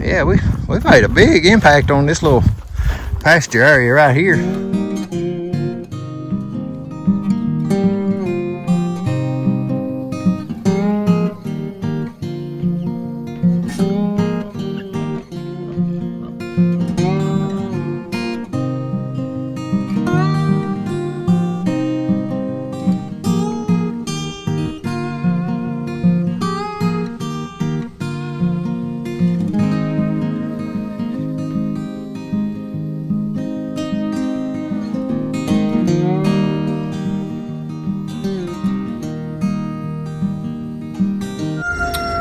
Yeah, we've made a big impact on this little pasture area right here.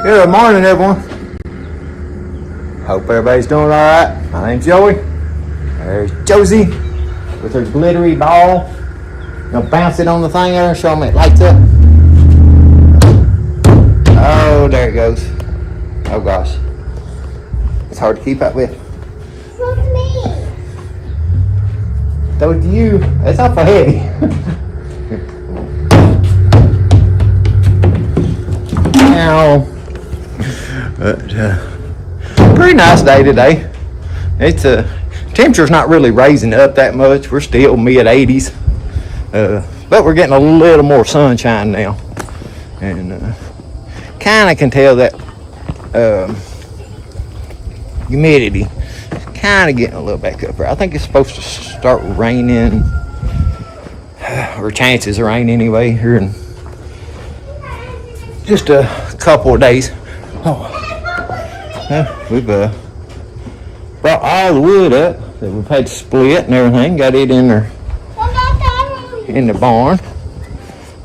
Good morning, everyone. Hope everybody's doing all right. My name's Joey. There's Josie with her glittery ball. Gonna bounce it on the thing there and show them it lights up. Oh, there it goes. Oh gosh, it's hard to keep up with. Throw it to me. Throw it to you. That's awful heavy. Ow. But pretty nice day today. It's temperature's not really raising up that much. We're still mid 80s, but we're getting a little more sunshine now, and kind of can tell that humidity kind of getting a little back up here. I think it's supposed to start raining, or chances of rain anyway, here in just a couple of days. Oh, we've brought all the wood up that we've had to split and everything. Got it in there in the barn,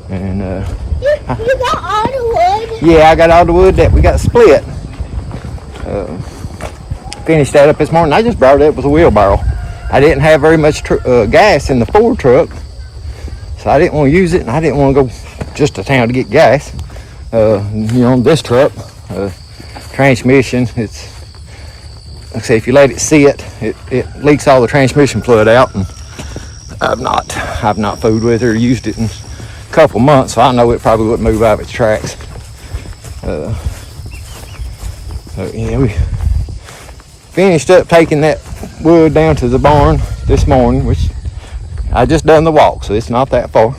and you got all the wood? yeah, I got all the wood that we got split. Finished that up this morning. I just brought it up with a wheelbarrow. I didn't have very much gas in the Ford truck, so I didn't want to use it, and I didn't want to go just to town to get gas. This truck, transmission, it's like I say, if you let it sit, it leaks all the transmission fluid out, and I've not fooled with it or used it in a couple months, so I know it probably wouldn't move out of its tracks. So yeah, we finished up taking that wood down to the barn this morning, which I just done the walk, so it's not that far.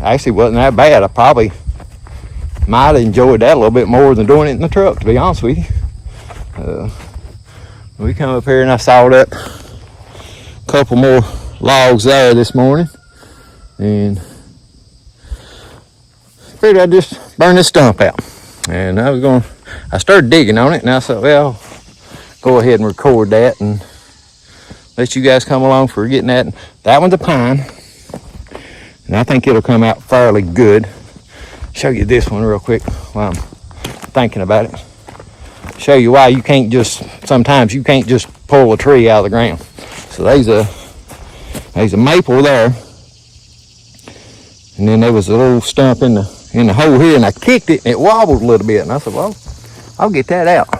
Actually wasn't that bad. I probably might have enjoyed that a little bit more than doing it in the truck, to be honest with you. We come up here and I sawed up a couple more logs there this morning, and figured I'd just burn this stump out. And I started digging on it, and I thought, well, I'll go ahead and record that and let you guys come along for getting that. That one's a pine, and I think it'll come out fairly good. Show you this one real quick while I'm thinking about it. Show you why sometimes you can't just pull a tree out of the ground. So there's a maple there, and then there was a little stump in the hole here, and I kicked it and it wobbled a little bit, and I said, well, I'll get that out.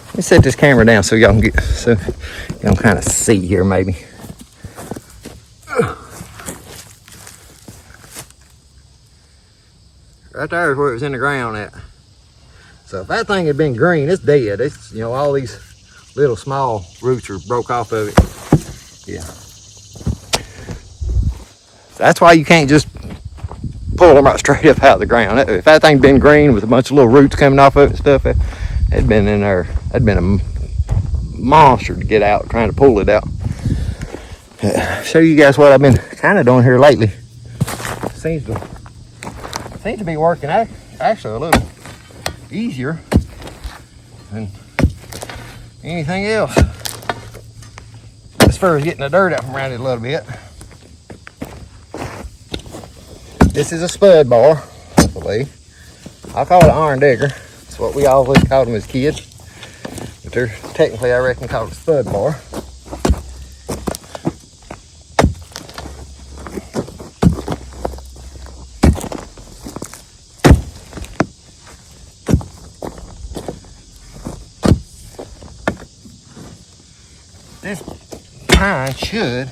Let me set this camera down so y'all can kind of see here maybe. Right there is where it was in the ground at. So if that thing had been green, it's dead. It's, all these little small roots are broke off of it. Yeah. That's why you can't just pull them right straight up out of the ground. If that thing'd been green with a bunch of little roots coming off of it and stuff, it'd been in there. It'd been a monster to get out, trying to pull it out. Show you guys what I've been kind of doing here lately. Seems to be working actually a little easier than anything else, as far as getting the dirt out from around it a little bit. This is a spud bar, I believe. I call it an iron digger. That's what we always called them as kids, but they're technically, I reckon, called a spud bar. This pine should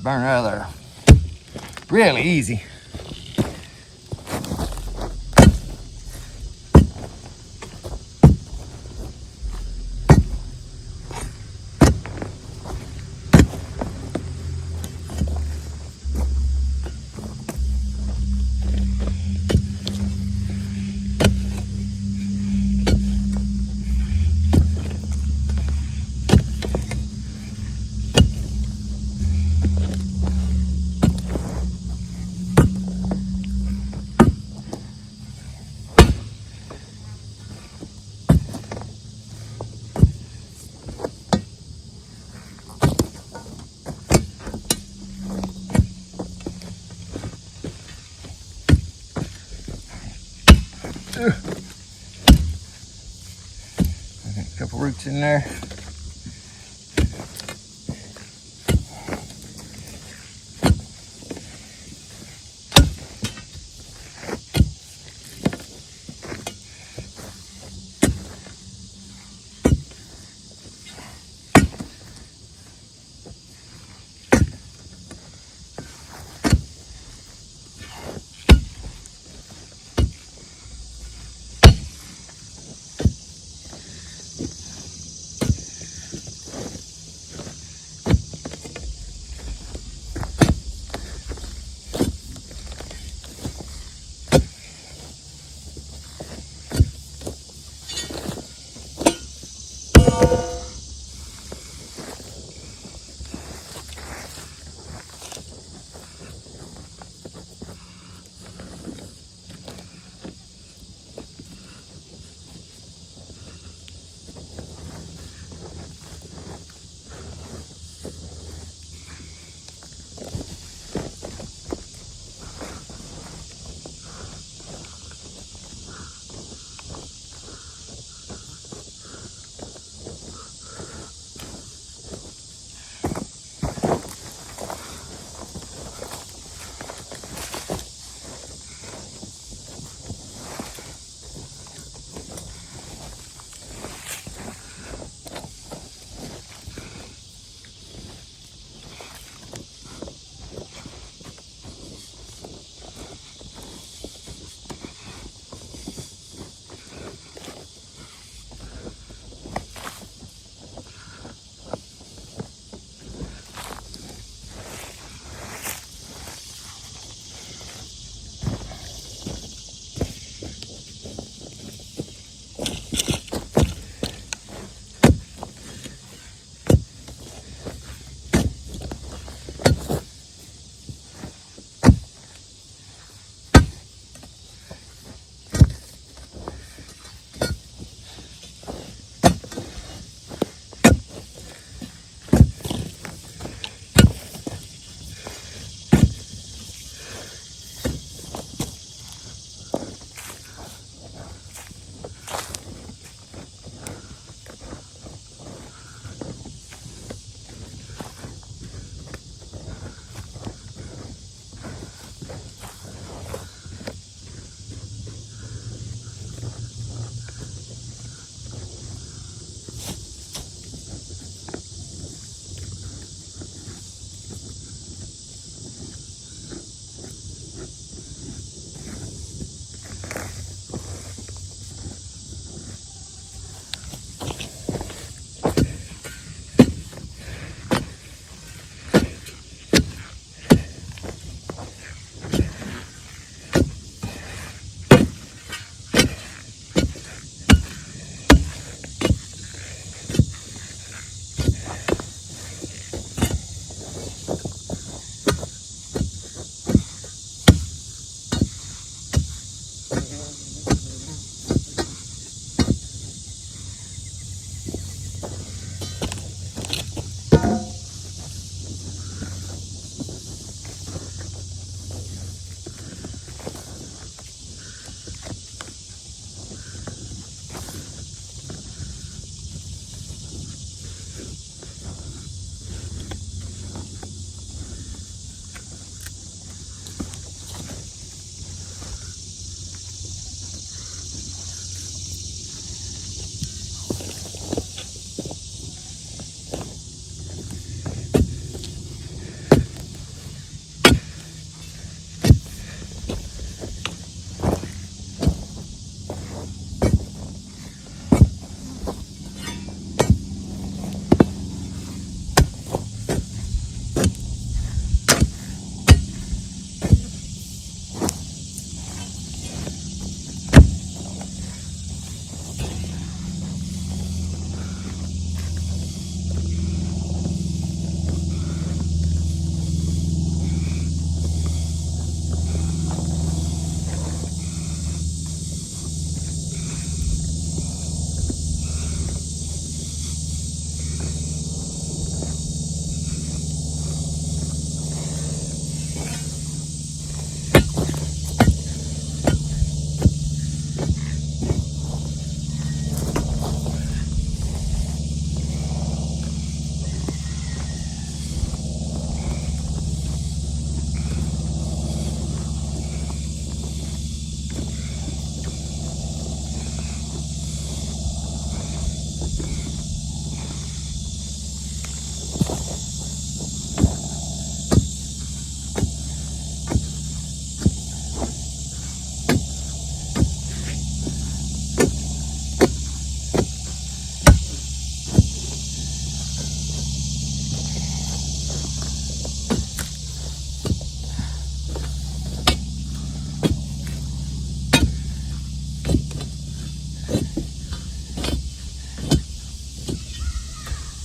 burn out of there really easy. A couple roots in there.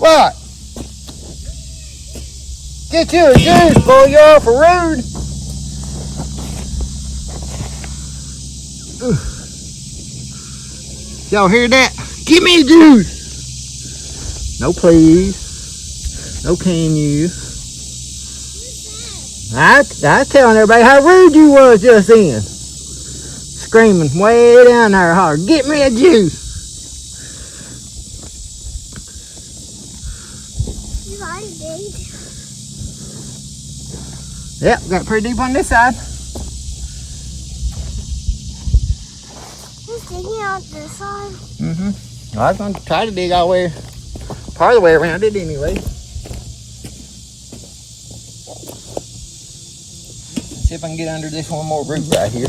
spot. Get you a juice, boy. You're awful rude. Y'all hear that? Give me a juice. No, please. No, can you? I was telling everybody how rude you was just then. Screaming way down there hard. Get me a juice. You already did. Yep, got pretty deep on this side. Just digging out this side. Well, I was going to try to dig all the way, part of the way around it anyway. Let's see if I can get under this one more root right here.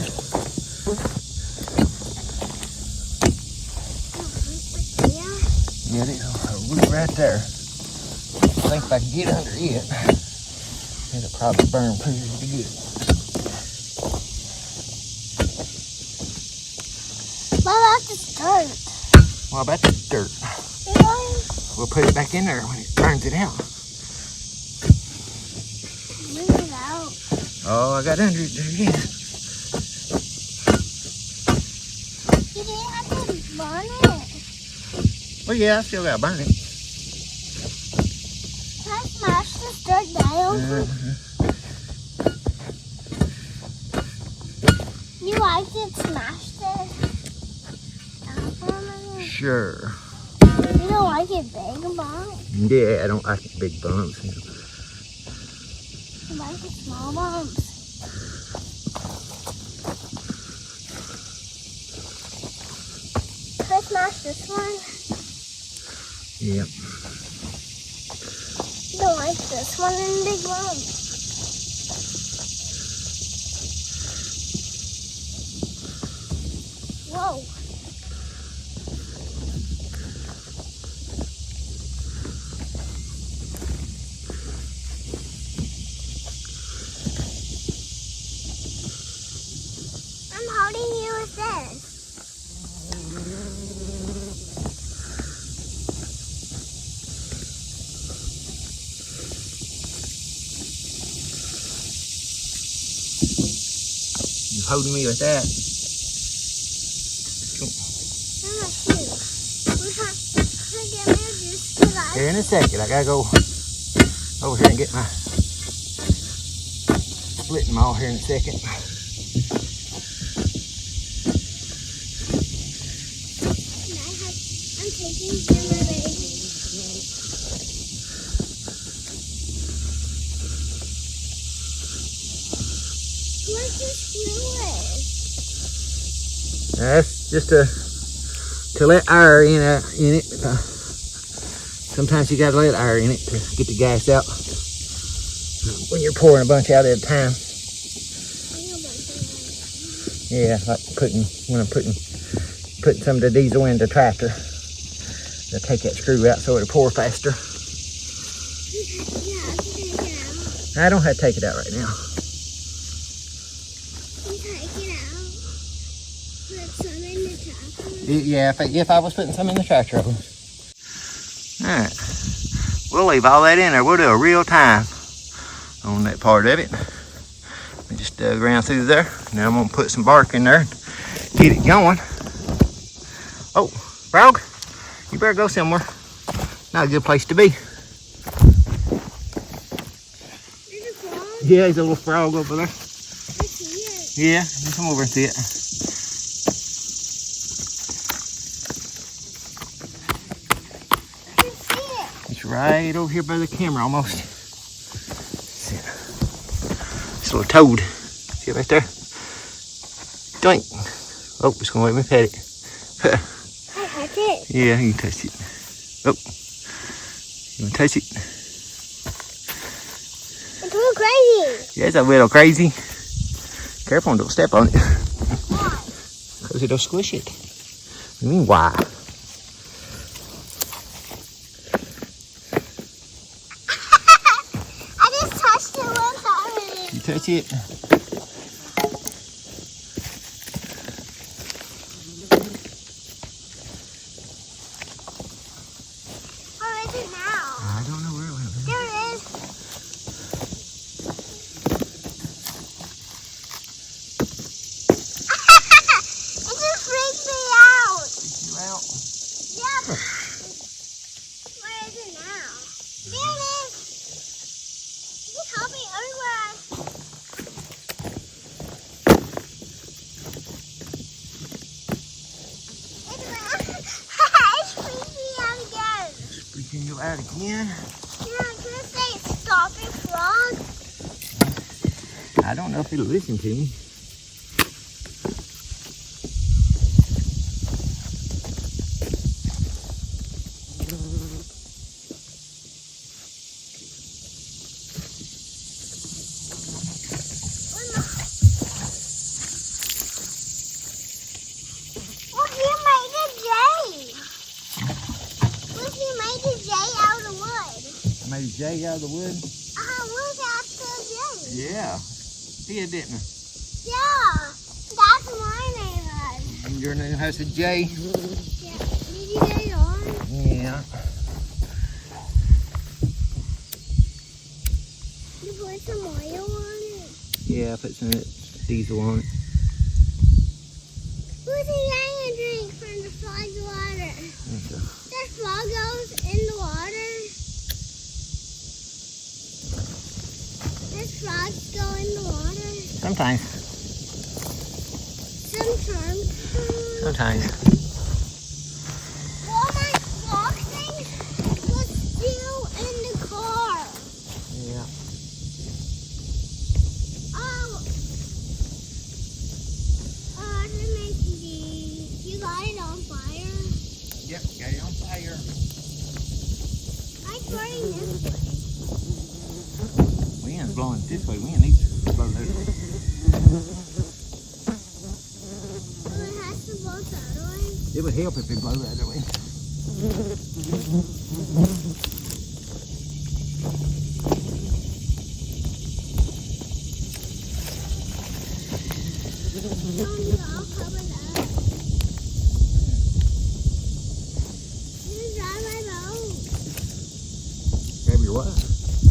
Yeah, there's a root right there. I think if I can get under it, it'll probably burn pretty good. What about this dirt? What about the dirt? We'll put it back in there when it burns it out. Bring it out. Oh, I got under it there again. You didn't have to burn it. Well, yeah, I still got to burn it. Can I smash this dirt down? You like it smashed it? Sure. You don't like it big bumps? Yeah, I don't like big bumps. You like the small bumps? Can I smash this one? Yeah. You don't like this one in big bumps? Whoa. I'm holding you with this. You holding me with that? I'm not you. We're trying to get me a juice because Here in a second, I gotta go over here and get my splitting maul here in a second. I'm taking some of it. What's this fluid? That's just to let air in it. Sometimes you gotta let air in it to get the gas out when you're pouring a bunch out at a time. Yeah, like when I'm putting some of the diesel in the tractor. They'll take that screw out so it'll pour faster. Yeah, take it out. I don't have to take it out right now. Take it out. Put some in the tractor. Yeah, if I was putting some in the tractor. All right, we'll leave all that in there. We'll do a real time on that part of it. We just dug around through there. Now I'm gonna put some bark in there and get it going. Oh, frog, you better go somewhere. Not a good place to be. There's a frog. Yeah, there's a little frog over there. I see it. Yeah, just come over and see it. I can see it. It's right over here by the camera almost. It's a little toad. See it right there? Doink. Oh, it's gonna let me pet it. I touch it. Yeah, you can touch it. Oh, you wanna touch it? It's a little crazy. Yeah, it's a little crazy. Careful and don't step on it. Why? Because it'll squish it. I mean, why? I just touched it one time. You touch it? Where is it now? try it again. Yeah, can I say stop it, frog? I don't know if it'll listen to me. Look, you made a J. Look, you made a J out of the wood. I made a J out of the wood. Look, that's the J. Yeah. Did, didn't I? Yeah, that's my neighborhood. And your name has a J? Yeah, did you get it on? Yeah. You put some oil on it? Yeah, I put some diesel on it. Who's getting a drink from the frog's water? The frog goes in the water. Does frogs go in the water? Sometimes. Sometimes. All my frog things was still in the car. Yeah. You got it on fire? Yep, got it on fire. I'm burning this way. Wind's blowing this way. Wind needs to blow that way. Oh, it has to blow the other way? It would help if it blew that way. Oh, you're all covered up. You drive my boat. Grab your what?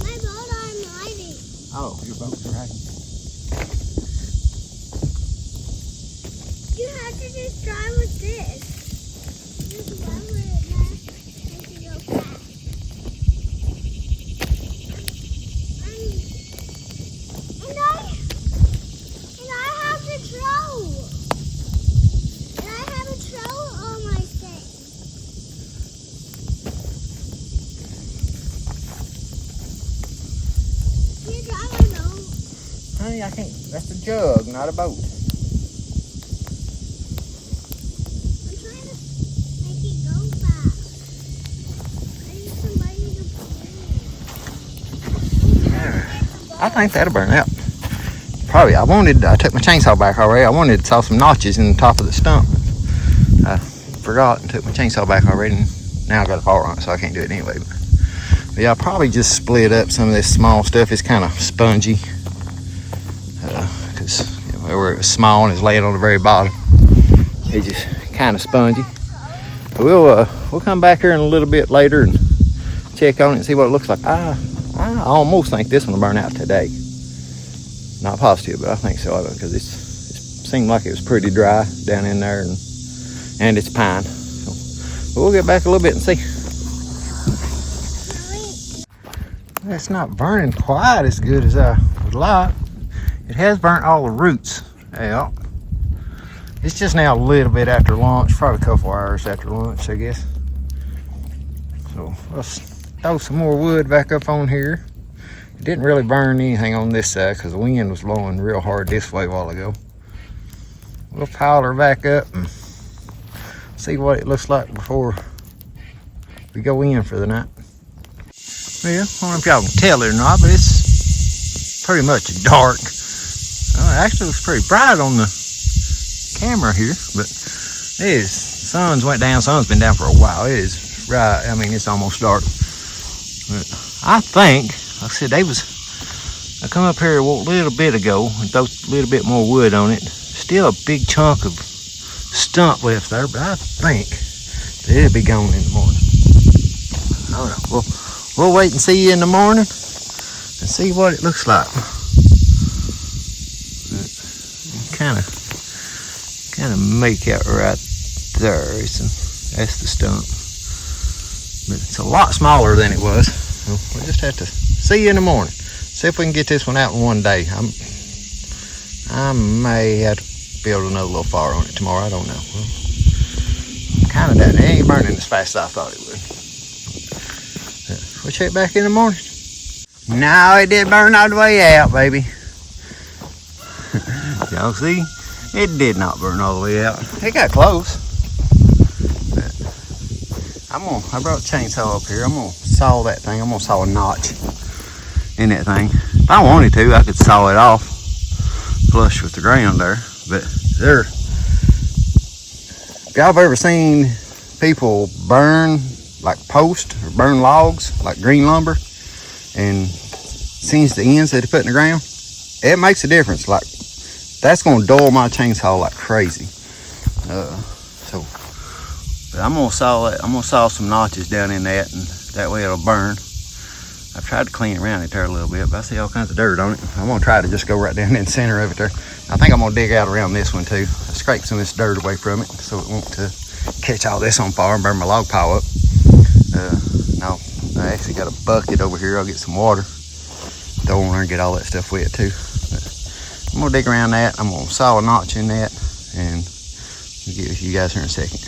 My boat I'm riding. Oh, your boat's right. You have to just drive with this. Just run with it. Make it go fast. And I have the troll. And I have a troll on my thing. Can you drive my boat? Honey, I can't. That's a jug, not a boat. I'm trying to make it go fast. I need somebody to play. I think that'll burn out. Probably. I took my chainsaw back already. I wanted to saw some notches in the top of the stump. I forgot and took my chainsaw back already. And now I got a fire on it, so I can't do it anyway. But yeah, I'll probably just split up some of this small stuff. It's kind of spongy. Because where it was small and it's laid on the very bottom, it's just kind of spongy. But we'll come back here in a little bit later and check on it and see what it looks like. I almost think this one will burn out today. Not positive, but I think so because it seemed like it was pretty dry down in there, and it's pine. So we'll get back a little bit and see. It's not burning quite as good as I would like. It has burnt all the roots out. It's just now a little bit after lunch, probably a couple hours after lunch, I guess. So let's throw some more wood back up on here. It didn't really burn anything on this side because the wind was blowing real hard this way a while ago. We'll pile her back up and see what it looks like before we go in for the night. Well, I don't know if y'all can tell it or not, but it's pretty much dark. It actually looks pretty bright on the camera here, but it is. Sun's went down. Sun's been down for a while. It is right. I mean, it's almost dark. But I think, like I said, I come up here a little bit ago and throw a little bit more wood on it. Still a big chunk of stump left there, but I think that it'll be gone in the morning. I don't know. We'll wait and see you in the morning and see what it looks like. Kind of make out right there. That's the stump, but it's a lot smaller than it was. So we'll just have to see you in the morning. See if we can get this one out in one day. I may have to build another little fire on it tomorrow. I don't know. Well, kind of down there. It ain't burning as fast as I thought it would. We'll check back in the morning. No, it did burn all the way out, baby. Y'all see? It did not burn all the way out. It got close. But I brought a chainsaw up here. I'm gonna saw that thing. I'm gonna saw a notch in that thing. If I wanted to, I could saw it off flush with the ground there. But there, if y'all have ever seen people burn like posts or burn logs like green lumber and singe the ends that they put in the ground, it makes a difference. Like, that's gonna dull my chainsaw like crazy. But I'm gonna saw some notches down in that, and that way it'll burn. I've tried to clean around it there a little bit, but I see all kinds of dirt on it. I'm gonna try to just go right down in the center of it there. I think I'm gonna dig out around this one too. Scrape some of this dirt away from it so it won't catch all this on fire and burn my log pile up. No, I actually got a bucket over here. I'll get some water, throw in there and get all that stuff wet too. But I'm gonna dig around that. I'm gonna saw a notch in that, and I'll get with you guys here in a second.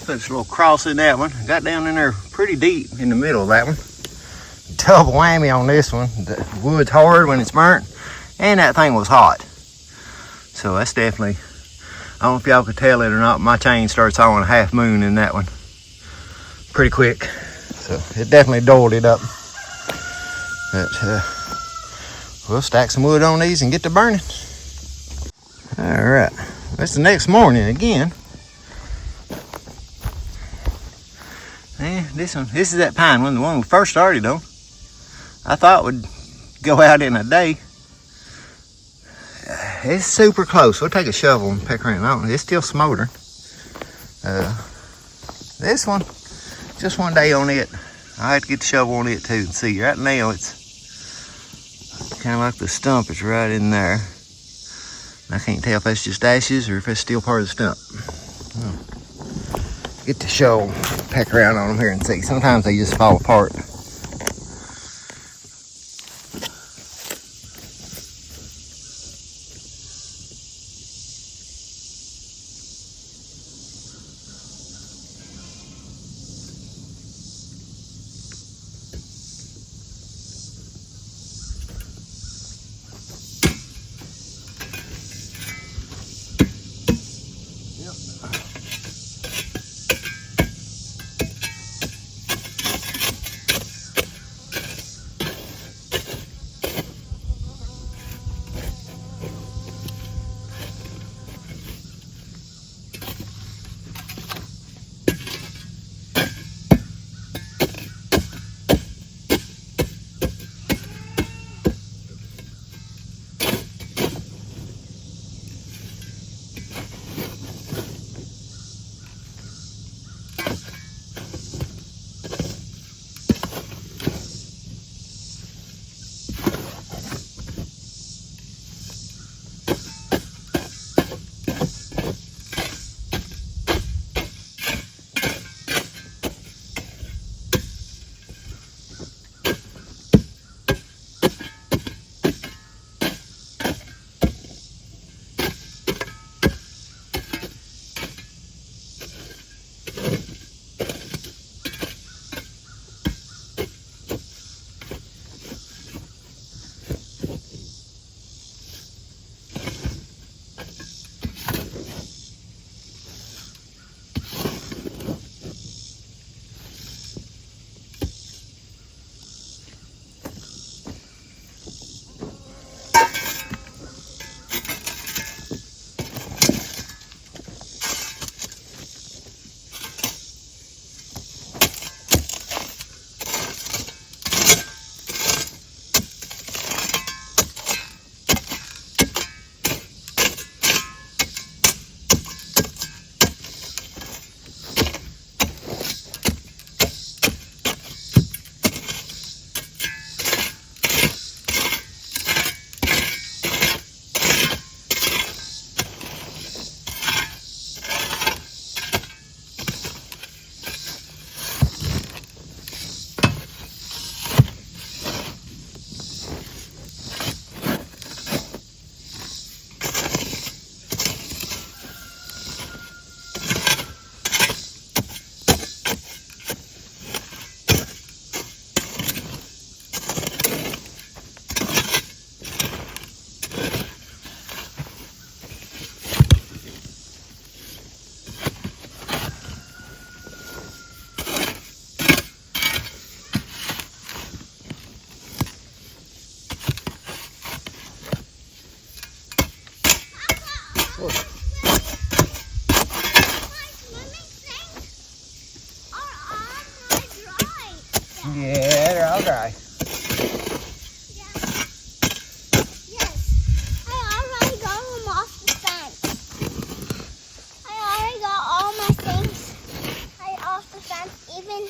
Put this little cross in that one. Got down in there pretty deep in the middle of that one. Double whammy on this one. The wood's hard when it's burnt, and that thing was hot. So that's definitely, I don't know if y'all could tell it or not, my chain starts on a half moon in that one pretty quick. So it definitely dulled it up. But we'll stack some wood on these and get to burning. All right, that's the next morning again. Yeah, this is that pine one, the one we first started on. I thought would go out in a day. It's super close. We'll take a shovel and peck around on it. It's still smoldering. This one, just one day on it. I had to get the shovel on it too and see. Right now it's kind of like the stump is right in there. I can't tell if that's just ashes or if it's still part of the stump. Get the shovel, peck around on them here and see. Sometimes they just fall apart. Yeah, they're all dry. Even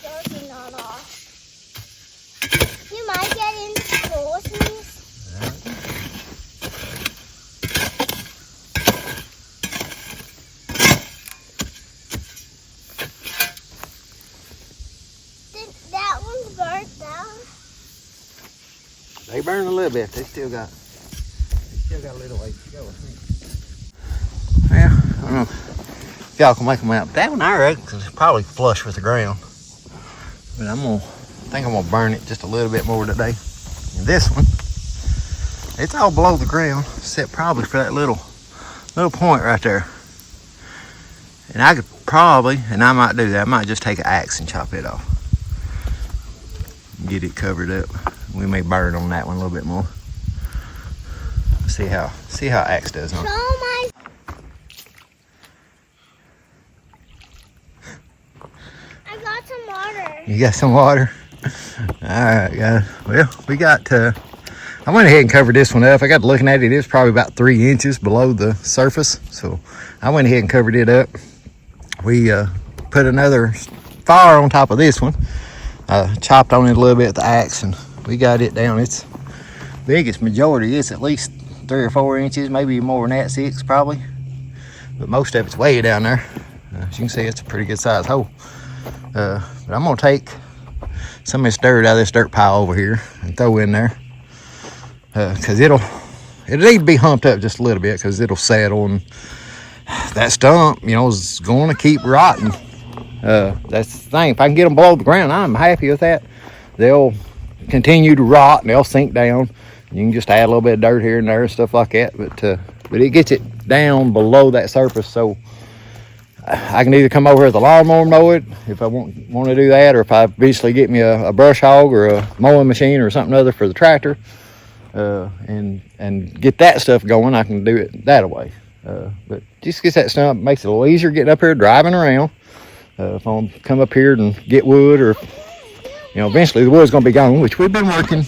those are not off. You might get into school with me. That one's burnt down. They burn a little bit. They still got a little ways to go, I think. Yeah, I don't know if y'all can make them out. That one I reckon is probably flush with the ground. But I think I'm gonna burn it just a little bit more today. And this one, it's all below the ground, except probably for that little point right there. And I could probably, and I might do that, I might just take an axe and chop it off. Get it covered up. We may burn on that one a little bit more. See how axe does on it. I got some water. You got some water? Alright, guys. Well, we got I went ahead and covered this one up. I got to looking at it, it's probably about 3 inches below the surface. So I went ahead and covered it up. We put another fire on top of this one. Chopped on it a little bit with the axe, and we got it down. It's biggest majority, it's at least 3 or 4 inches, maybe more than that, 6 probably. But most of it's way down there. As you can see, it's a pretty good sized hole. But I'm gonna take some of this dirt out of this dirt pile over here and throw in there, because it'll need to be humped up just a little bit, because it'll settle, and that stump, is going to keep rotting. That's the thing. If I can get them below the ground, I'm happy with that. They'll continue to rot and they'll sink down. You can just add a little bit of dirt here and there and stuff like that, but it gets it down below that surface, so I can either come over here with a lawnmower and mow it if I want to do that, or if I eventually get me a brush hog or a mowing machine or something other for the tractor, and get that stuff going, I can do it that way. But just gets that stump, makes it a little easier getting up here driving around. If I come up here and get wood, or eventually the wood's gonna be gone, which we've been working.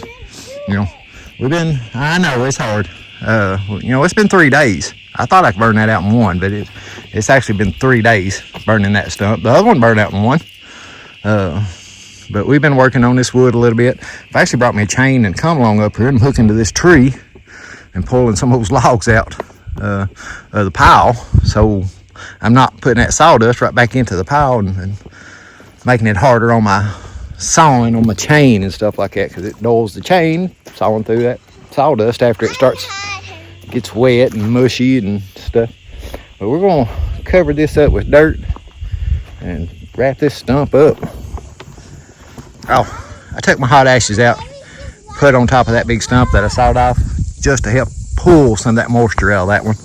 I know it's hard. It's been 3 days. I thought I could burn that out in one, but it's actually been 3 days burning that stump. The other one burned out in one. But we've been working on this wood a little bit. I've actually brought me a chain and come along up here and hook into this tree and pulling some of those logs out of the pile. So I'm not putting that sawdust right back into the pile and making it harder on my sawing on my chain and stuff like that, because it dulls the chain sawing through that sawdust after it gets wet and mushy and stuff. But we're going to cover this up with dirt and wrap this stump up. Oh, I took my hot ashes out, put on top of that big stump that I sawed off, just to help pull some of that moisture out of that one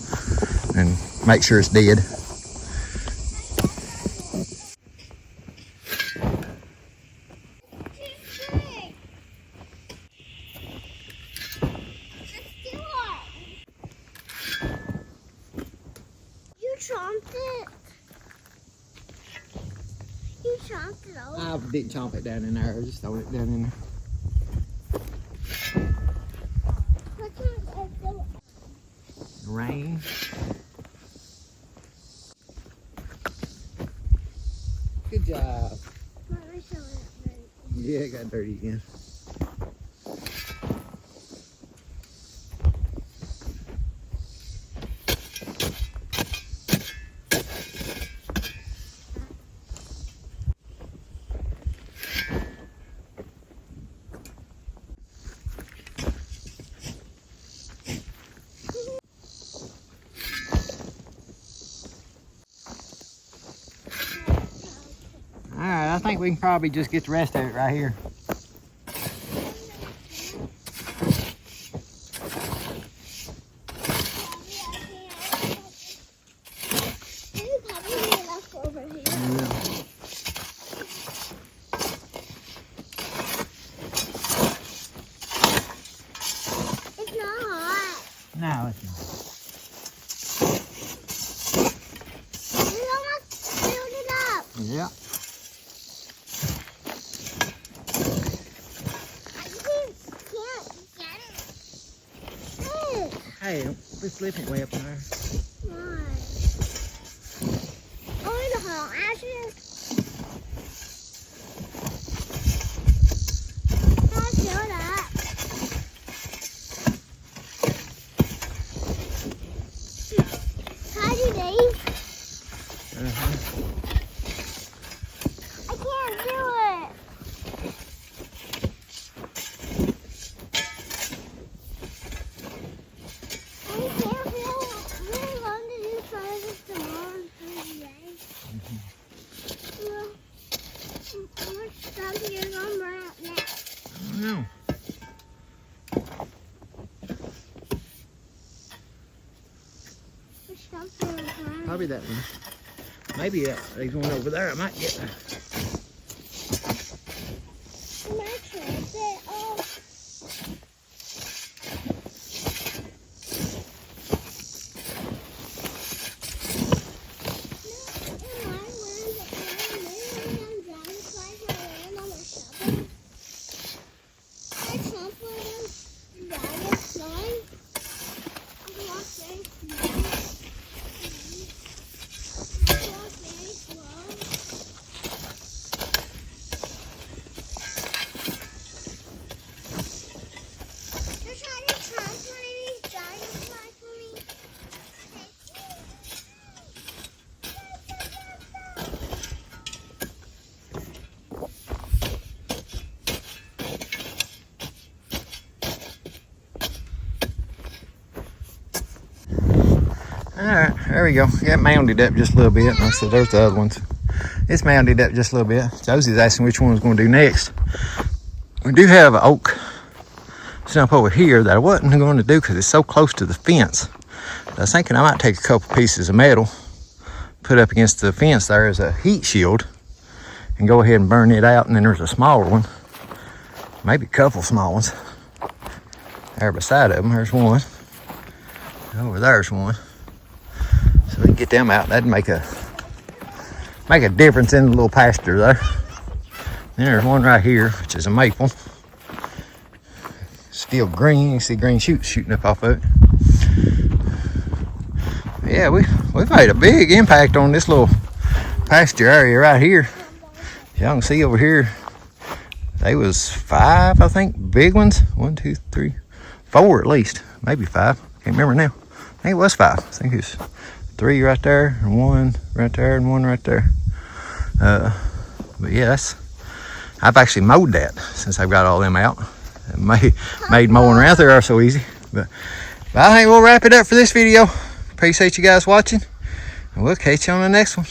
and make sure it's dead. You chomped it over. I didn't chomp it down in there, I just throw it down in there. Rain. Good job. Yeah, it got dirty again. Alright, I think we can probably just get the rest of it right here. No, it's not. Hey, don't be flipping it way up in there. Why? Oh, in the hall, ashes. I'll fill it up. How do they? I can't do it. I can't feel really long to do sizes tomorrow and today. Well, how much stuff are you going to burn up next? I don't know. Which stuff are you burning? Probably that one. Maybe there's one over there I might get. Can I trip it? Oh. Alright, there we go. Got mounded up just a little bit. And I said, there's the other ones. It's mounded up just a little bit. Josie's asking which one was going to do next. We do have an oak stump over here that I wasn't going to do because it's so close to the fence. I was thinking I might take a couple pieces of metal, put up against the fence there as a heat shield, and go ahead and burn it out. And then there's a smaller one, maybe a couple small ones. There beside of them, there's one. Over there's one. So we can get them out. That'd make a difference in the little pasture there. Then there's one right here, which is a maple. Still green. You see green shoots shooting up off of it. Yeah, we've made a big impact on this little pasture area right here. Y'all can see over here, they was 5, I think, big ones. 1, 2, 3, 4 at least, maybe 5. Can't remember now. I think it was 5. I think it was 3 right there, and 1 right there, and 1 right there. But yeah, I've actually mowed that since I've got all them out. It made mowing around there so easy. But I think we'll wrap it up for this video. Appreciate you guys watching, and we'll catch you on the next one.